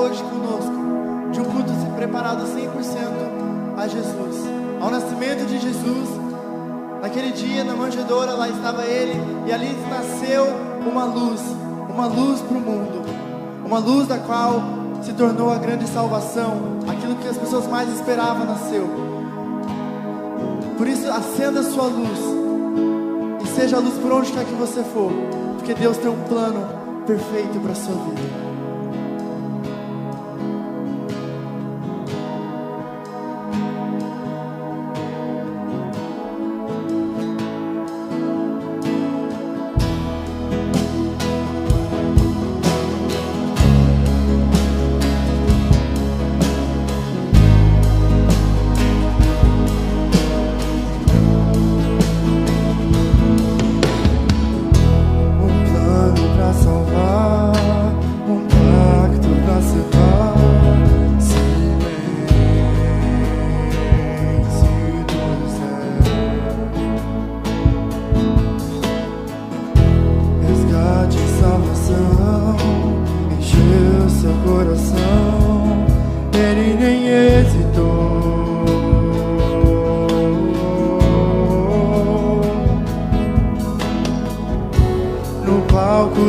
hoje conosco de um culto preparado 100% a Jesus, ao nascimento de Jesus. Naquele dia, na manjedoura, lá estava Ele, e ali nasceu uma luz para o mundo, uma luz da qual se tornou a grande salvação, aquilo que as pessoas mais esperavam nasceu. Por isso, acenda a sua luz, e seja a luz por onde quer que você for, porque Deus tem um plano perfeito para a sua vida.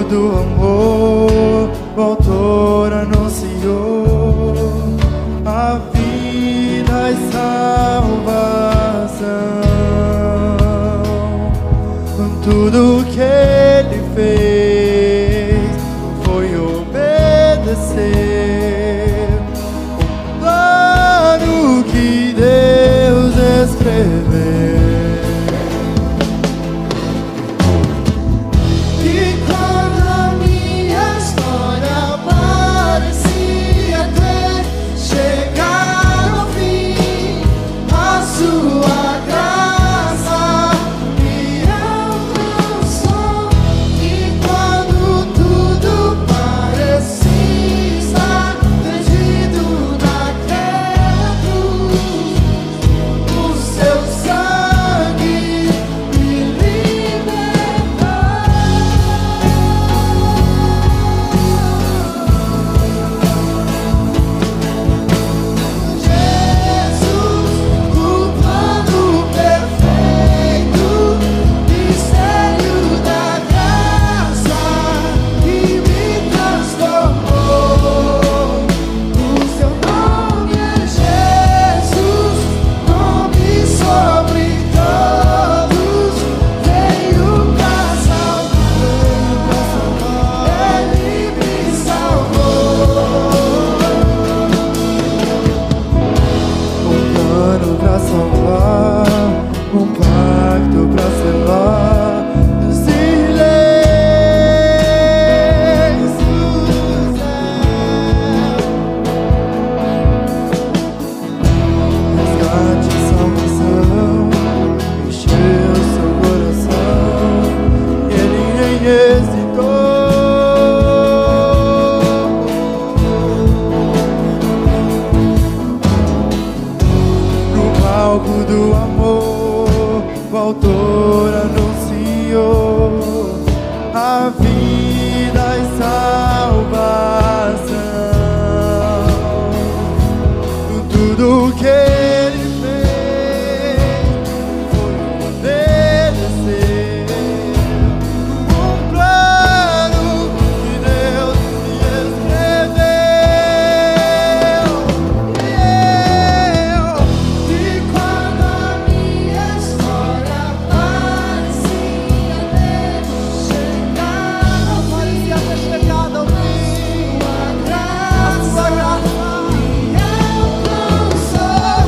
Do amor, o autor anunciou a vida e salvação. Tudo que Ele fez foi obedecer o plano que Deus escreveu. Do amor, o autor anunciou a vida e salvação. Tudo que Ele fez foi obedecer o plano que Deus escreveu. Chegada ao fim, a sua graça me alcançou.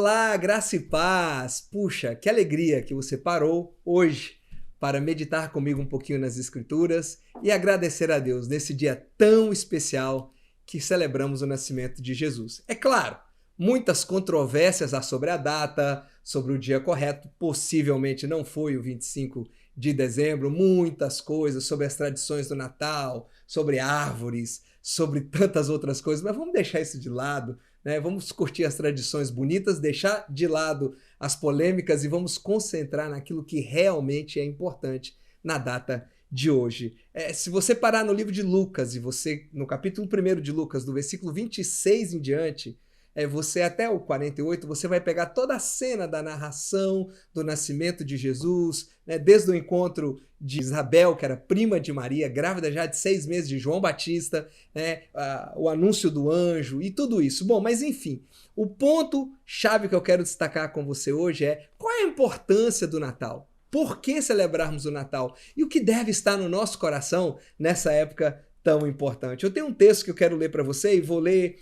Olá, graça e paz! Puxa, que alegria que você parou hoje para meditar comigo um pouquinho nas Escrituras e agradecer a Deus nesse dia tão especial que celebramos o nascimento de Jesus. É claro, muitas controvérsias há sobre a data, sobre o dia correto, possivelmente não foi o 25 de dezembro, muitas coisas sobre as tradições do Natal, sobre árvores, sobre tantas outras coisas, mas vamos deixar isso de lado, né? Vamos curtir as tradições bonitas, deixar de lado as polêmicas e vamos concentrar naquilo que realmente é importante na data de hoje. Se você parar no livro de Lucas e você, no capítulo 1 de Lucas, do versículo 26 em diante, você até o 48, você vai pegar toda a cena da narração do nascimento de Jesus, né, desde o encontro de Isabel, que era prima de Maria, grávida já de 6 meses de João Batista, né, o anúncio do anjo e tudo isso. Bom, mas enfim, o ponto-chave que eu quero destacar com você hoje é qual é a importância do Natal? Por que celebrarmos o Natal? E o que deve estar no nosso coração nessa época tão importante? Eu tenho um texto que eu quero ler para você e vou ler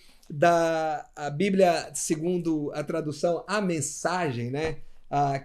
a Bíblia segundo a tradução A Mensagem, né?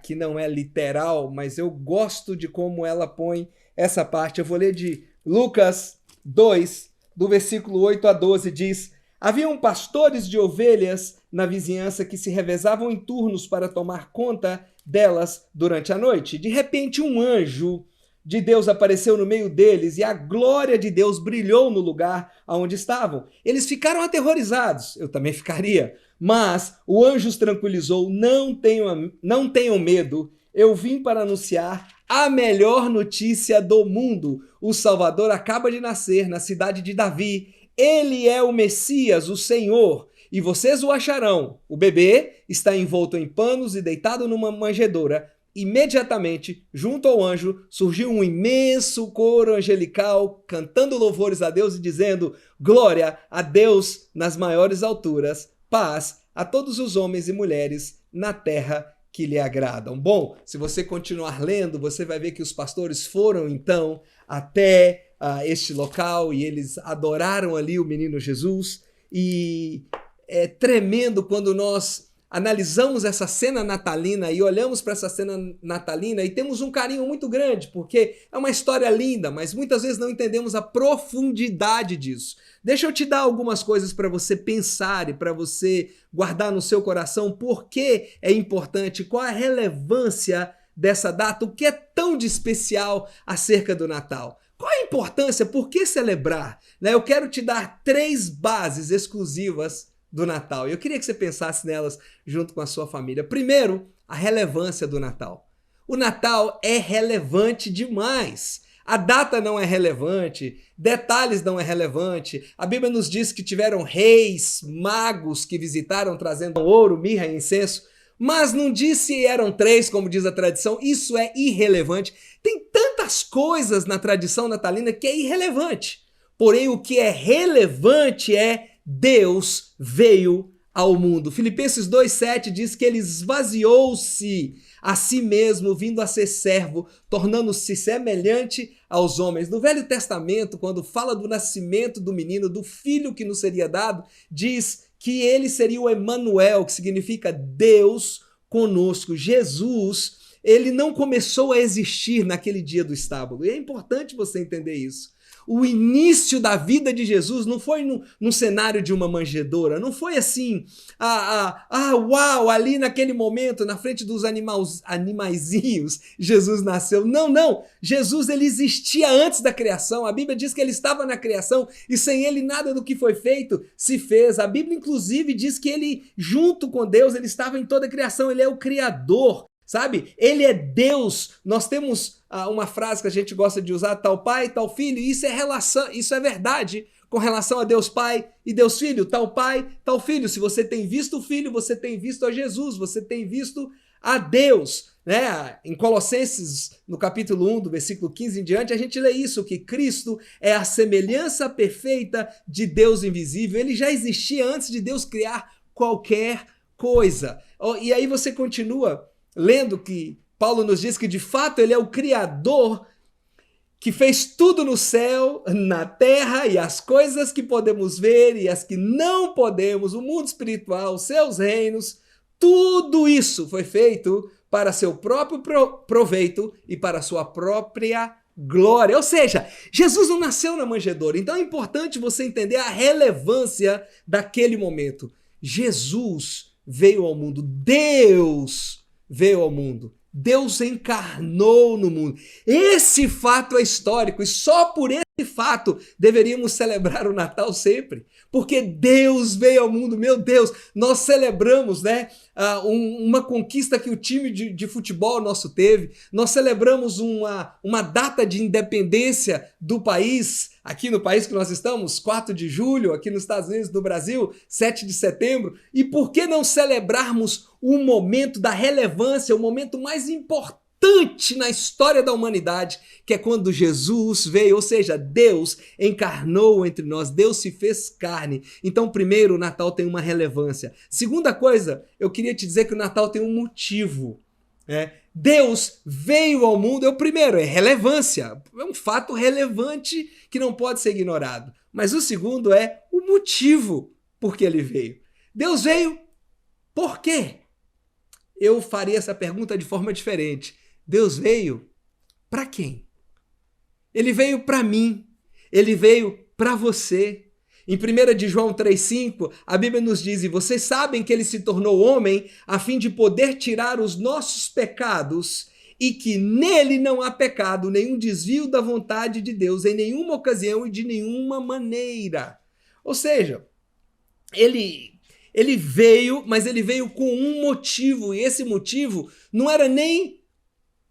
Que não é literal, mas eu gosto de como ela põe essa parte. Eu vou ler de Lucas 2, do versículo 8 a 12, diz: Haviam pastores de ovelhas na vizinhança que se revezavam em turnos para tomar conta delas durante a noite. De repente, um anjo de Deus apareceu no meio deles e a glória de Deus brilhou no lugar onde estavam. Eles ficaram aterrorizados, eu também ficaria, mas o anjo os tranquilizou: não tenham medo, eu vim para anunciar a melhor notícia do mundo. O Salvador acaba de nascer na cidade de Davi, ele é o Messias, o Senhor, e vocês o acharão. O bebê está envolto em panos e deitado numa manjedoura. Imediatamente, junto ao anjo, surgiu um imenso coro angelical, cantando louvores a Deus e dizendo: glória a Deus nas maiores alturas, paz a todos os homens e mulheres na terra que lhe agradam. Bom, se você continuar lendo, você vai ver que os pastores foram então até este local e eles adoraram ali o menino Jesus. E é tremendo quando nós analisamos essa cena natalina e olhamos para essa cena natalina e temos um carinho muito grande, porque é uma história linda, mas muitas vezes não entendemos a profundidade disso. Deixa eu te dar algumas coisas para você pensar e para você guardar no seu coração por que é importante, qual a relevância dessa data, o que é tão de especial acerca do Natal. Qual a importância, por que celebrar? Eu quero te dar 3 bases exclusivas do Natal. E eu queria que você pensasse nelas junto com a sua família. Primeiro, a relevância do Natal. O Natal é relevante demais. A data não é relevante, detalhes não é relevante. A Bíblia nos diz que tiveram reis, magos que visitaram trazendo ouro, mirra e incenso, mas não diz se eram 3, como diz a tradição. Isso é irrelevante. Tem tantas coisas na tradição natalina que é irrelevante. Porém, o que é relevante é Deus veio ao mundo. Filipenses 2,7 diz que ele esvaziou-se a si mesmo, vindo a ser servo, tornando-se semelhante aos homens. No Velho Testamento, quando fala do nascimento do menino, do filho que nos seria dado, diz que ele seria o Emanuel, que significa Deus conosco. Jesus, ele não começou a existir naquele dia do estábulo. E é importante você entender isso. O início da vida de Jesus não foi num cenário de uma manjedoura, não foi assim, uau, ali naquele momento, na frente dos animaizinhos, Jesus nasceu. Não, Jesus ele existia antes da criação. A Bíblia diz que ele estava na criação e sem ele nada do que foi feito se fez. A Bíblia inclusive diz que ele, junto com Deus, ele estava em toda a criação, ele é o Criador. Sabe? Ele é Deus. Nós temos uma frase que a gente gosta de usar, tal pai, tal filho, e isso é verdade com relação a Deus Pai e Deus Filho, tal pai, tal filho. Se você tem visto o Filho, você tem visto a Jesus, você tem visto a Deus. Né? Em Colossenses, no capítulo 1, do versículo 15 em diante, a gente lê isso, que Cristo é a semelhança perfeita de Deus invisível. Ele já existia antes de Deus criar qualquer coisa. E aí você continua lendo que Paulo nos diz que de fato ele é o Criador que fez tudo no céu, na terra e as coisas que podemos ver e as que não podemos, o mundo espiritual, os seus reinos, tudo isso foi feito para seu próprio proveito e para sua própria glória. Ou seja, Jesus não nasceu na manjedoura. Então é importante você entender a relevância daquele momento. Jesus veio ao mundo. Deus veio ao mundo. Deus encarnou no mundo. Esse fato é histórico e só por esse fato deveríamos celebrar o Natal sempre. Porque Deus veio ao mundo. Meu Deus, nós celebramos, né, uma conquista que o time de futebol nosso teve. Nós celebramos uma data de independência do país, aqui no país que nós estamos, 4 de julho, aqui nos Estados Unidos, no Brasil, 7 de setembro. E por que não celebrarmos o momento da relevância, o momento mais importante na história da humanidade, que é quando Jesus veio, ou seja, Deus encarnou entre nós, Deus se fez carne. Então, primeiro, o Natal tem uma relevância. Segunda coisa, eu queria te dizer que o Natal tem um motivo. Deus veio ao mundo, o primeiro é relevância, é um fato relevante que não pode ser ignorado. Mas o segundo é o motivo por que ele veio. Deus veio por quê? Eu faria essa pergunta de forma diferente. Deus veio para quem? Ele veio para mim, ele veio para você. Em 1 de João 3,5, a Bíblia nos diz: e vocês sabem que ele se tornou homem a fim de poder tirar os nossos pecados e que nele não há pecado, nenhum desvio da vontade de Deus em nenhuma ocasião e de nenhuma maneira. Ou seja, ele veio, mas ele veio com um motivo, e esse motivo não era nem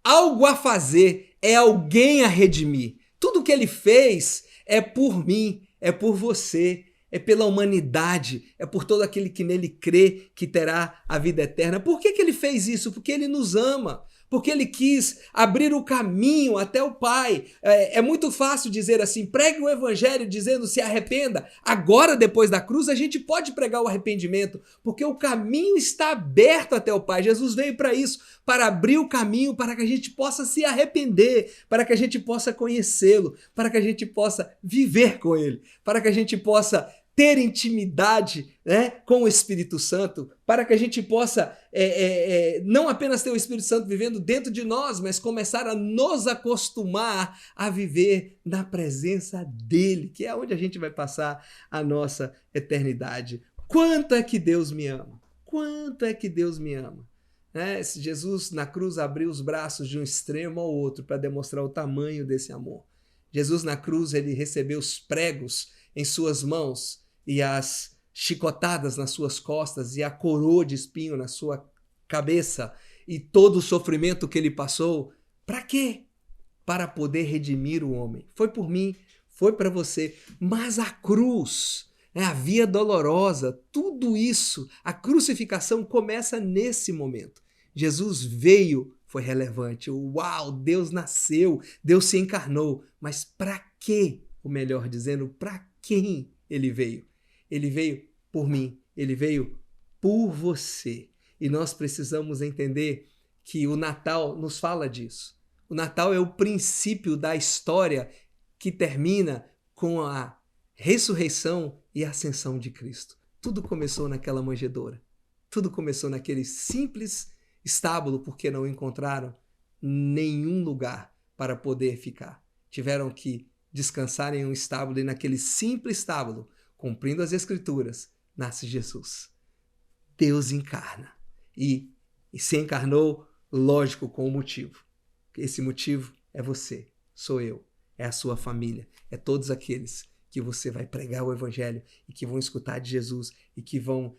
algo a fazer, é alguém a redimir. Tudo que ele fez é por mim, é por você, é pela humanidade, é por todo aquele que nele crê que terá a vida eterna. Por que ele fez isso? Porque ele nos ama. Porque ele quis abrir o caminho até o Pai. É muito fácil dizer assim, pregue o evangelho dizendo se arrependa. Agora, depois da cruz, a gente pode pregar o arrependimento, porque o caminho está aberto até o Pai. Jesus veio para isso, para abrir o caminho, para que a gente possa se arrepender, para que a gente possa conhecê-lo, para que a gente possa viver com ele, para que a gente possa ter intimidade, né, com o Espírito Santo, para que a gente possa não apenas ter o Espírito Santo vivendo dentro de nós, mas começar a nos acostumar a viver na presença dele, que é onde a gente vai passar a nossa eternidade. Quanto é que Deus me ama? Quanto é que Deus me ama? Jesus na cruz abriu os braços de um extremo ao outro para demonstrar o tamanho desse amor. Jesus na cruz, ele recebeu os pregos em suas mãos e as chicotadas nas suas costas e a coroa de espinho na sua cabeça e todo o sofrimento que ele passou. Para quê? Para poder redimir o homem. Foi por mim, foi para você. Mas a cruz, a via dolorosa, tudo isso, a crucificação começa nesse momento. Jesus veio, foi relevante. Uau, Deus nasceu, Deus se encarnou. Mas para quê? Ou melhor dizendo, para quem ele veio? Ele veio por mim, ele veio por você. E nós precisamos entender que o Natal nos fala disso. O Natal é o princípio da história que termina com a ressurreição e a ascensão de Cristo. Tudo começou naquela manjedoura. Tudo começou naquele simples estábulo, porque não encontraram nenhum lugar para poder ficar. Tiveram que descansar em um estábulo, e naquele simples estábulo, cumprindo as Escrituras, nasce Jesus. Deus encarna. E se encarnou, lógico, com um motivo. Esse motivo é você, sou eu, é a sua família, é todos aqueles que você vai pregar o Evangelho e que vão escutar de Jesus e que vão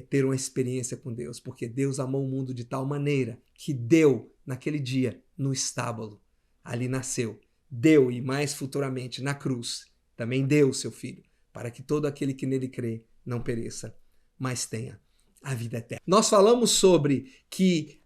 ter uma experiência com Deus, porque Deus amou o mundo de tal maneira que deu, naquele dia, no estábulo. Ali nasceu. Deu, e mais futuramente, na cruz, também deu o seu Filho, para que todo aquele que nele crê não pereça, mas tenha a vida eterna. Nós falamos sobre que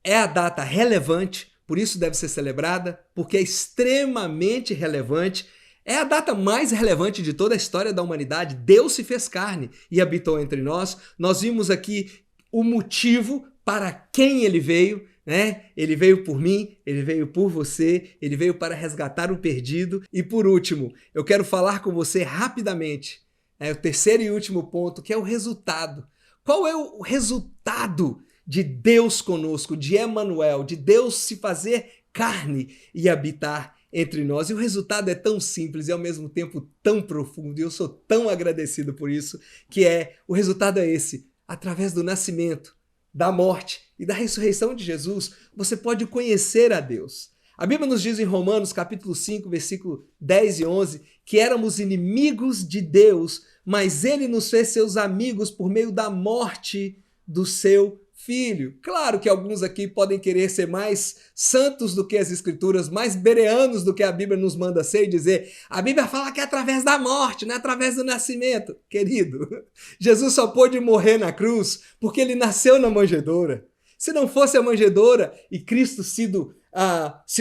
é a data relevante, por isso deve ser celebrada, porque é extremamente relevante. É a data mais relevante de toda a história da humanidade. Deus se fez carne e habitou entre nós. Nós vimos aqui o motivo para quem ele veio, né? Ele veio por mim, ele veio por você, ele veio para resgatar o perdido. E por último, eu quero falar com você rapidamente, o terceiro e último ponto, que é o resultado. Qual é o resultado de Deus conosco, de Emanuel, de Deus se fazer carne e habitar entre nós? E o resultado é tão simples e ao mesmo tempo tão profundo, e eu sou tão agradecido por isso, o resultado é esse: através do nascimento, da morte e da ressurreição de Jesus, você pode conhecer a Deus. A Bíblia nos diz em Romanos capítulo 5, versículo 10 e 11, que éramos inimigos de Deus, mas Ele nos fez seus amigos por meio da morte do seu Filho. Claro que alguns aqui podem querer ser mais santos do que as Escrituras, mais bereanos do que a Bíblia nos manda ser e dizer: a Bíblia fala que é através da morte, não é através do nascimento. Querido, Jesus só pôde morrer na cruz porque Ele nasceu na manjedoura. Se não fosse a manjedoura e Cristo se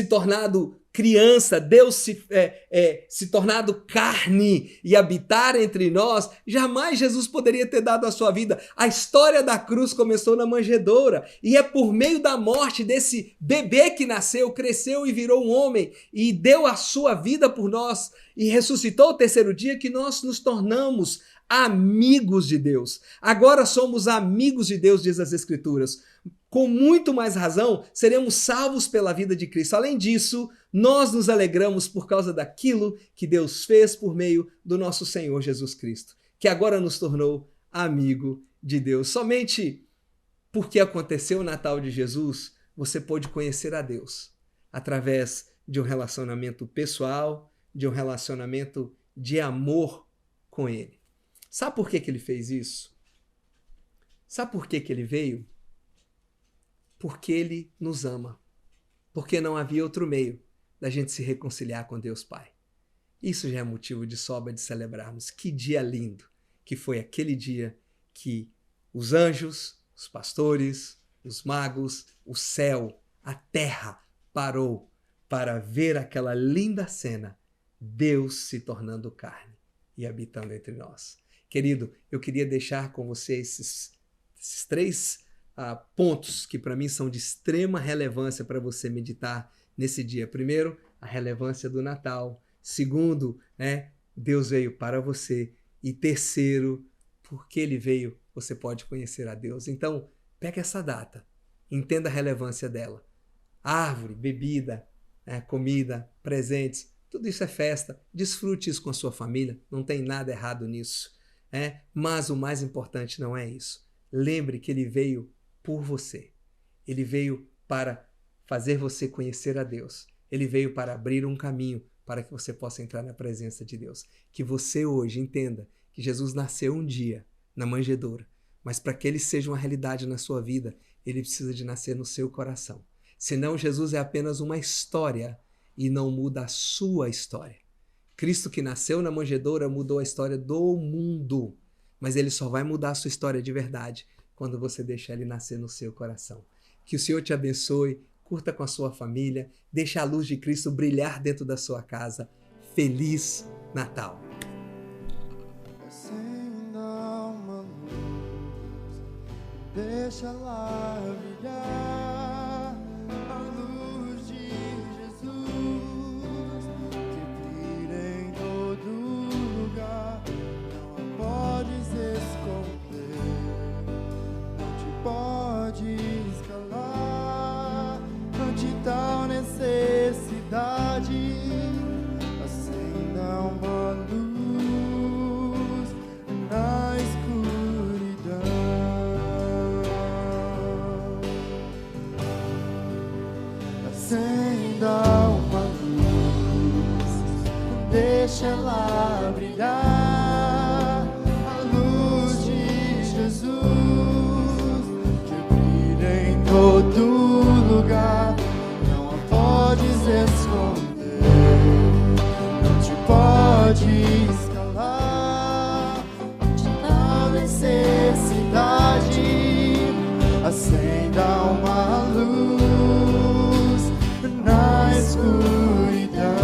tornado criança, Deus se tornado carne e habitar entre nós, jamais Jesus poderia ter dado a sua vida. A história da cruz começou na manjedoura e é por meio da morte desse bebê que nasceu, cresceu e virou um homem e deu a sua vida por nós e ressuscitou ao terceiro dia que nós nos tornamos amigos de Deus. Agora somos amigos de Deus, diz as Escrituras. Com muito mais razão, seremos salvos pela vida de Cristo. Além disso, nós nos alegramos por causa daquilo que Deus fez por meio do nosso Senhor Jesus Cristo, que agora nos tornou amigo de Deus. Somente porque aconteceu o Natal de Jesus, você pôde conhecer a Deus através de um relacionamento pessoal, de um relacionamento de amor com Ele. Sabe por que Ele fez isso? Sabe por que Ele veio? Porque Ele nos ama. Porque não havia outro meio da gente se reconciliar com Deus Pai. Isso já é motivo de sobra de celebrarmos. Que dia lindo que foi aquele dia que os anjos, os pastores, os magos, o céu, a terra parou para ver aquela linda cena, Deus se tornando carne e habitando entre nós. Querido, eu queria deixar com você esses três pontos que para mim são de extrema relevância para você meditar nesse dia. Primeiro, a relevância do Natal. Segundo, Deus veio para você. E terceiro, porque Ele veio, você pode conhecer a Deus. Então, pega essa data, entenda a relevância dela. Árvore, bebida, comida, presentes, tudo isso é festa. Desfrute isso com a sua família, não tem nada errado nisso. Mas o mais importante não é isso. Lembre que Ele veio por você. Ele veio para fazer você conhecer a Deus. Ele veio para abrir um caminho para que você possa entrar na presença de Deus. Que você hoje entenda que Jesus nasceu um dia na manjedoura, mas para que Ele seja uma realidade na sua vida, Ele precisa de nascer no seu coração. Senão Jesus é apenas uma história e não muda a sua história. Cristo que nasceu na manjedoura mudou a história do mundo, mas Ele só vai mudar a sua história de verdade quando você deixar Ele nascer no seu coração. Que o Senhor te abençoe, curta com a sua família, deixe a luz de Cristo brilhar dentro da sua casa. Feliz Natal! Acenda uma luz, deixa lá brilhar a luz de Jesus, que brilha em todo lugar, não a podes esconder. Podes calar ante tal necessidade. Acenda uma luz na escuridão. Acenda uma luz, deixa ela brilhar a luz de Jesus. Todo lugar, não a podes esconder, não te podes calar ante tal necessidade. Acenda uma luz na escuridão.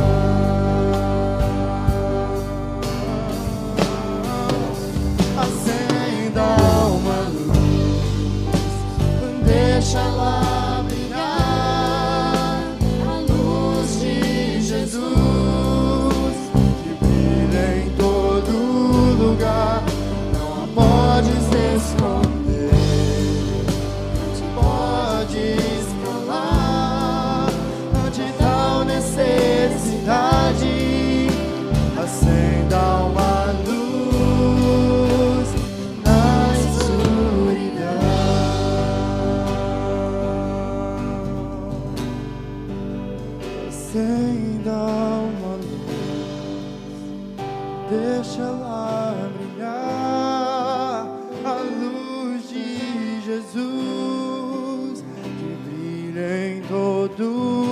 Acenda uma luz, deixa lá brilhar a luz Deixa ela brilhar, a luz de Jesus que brilha em todo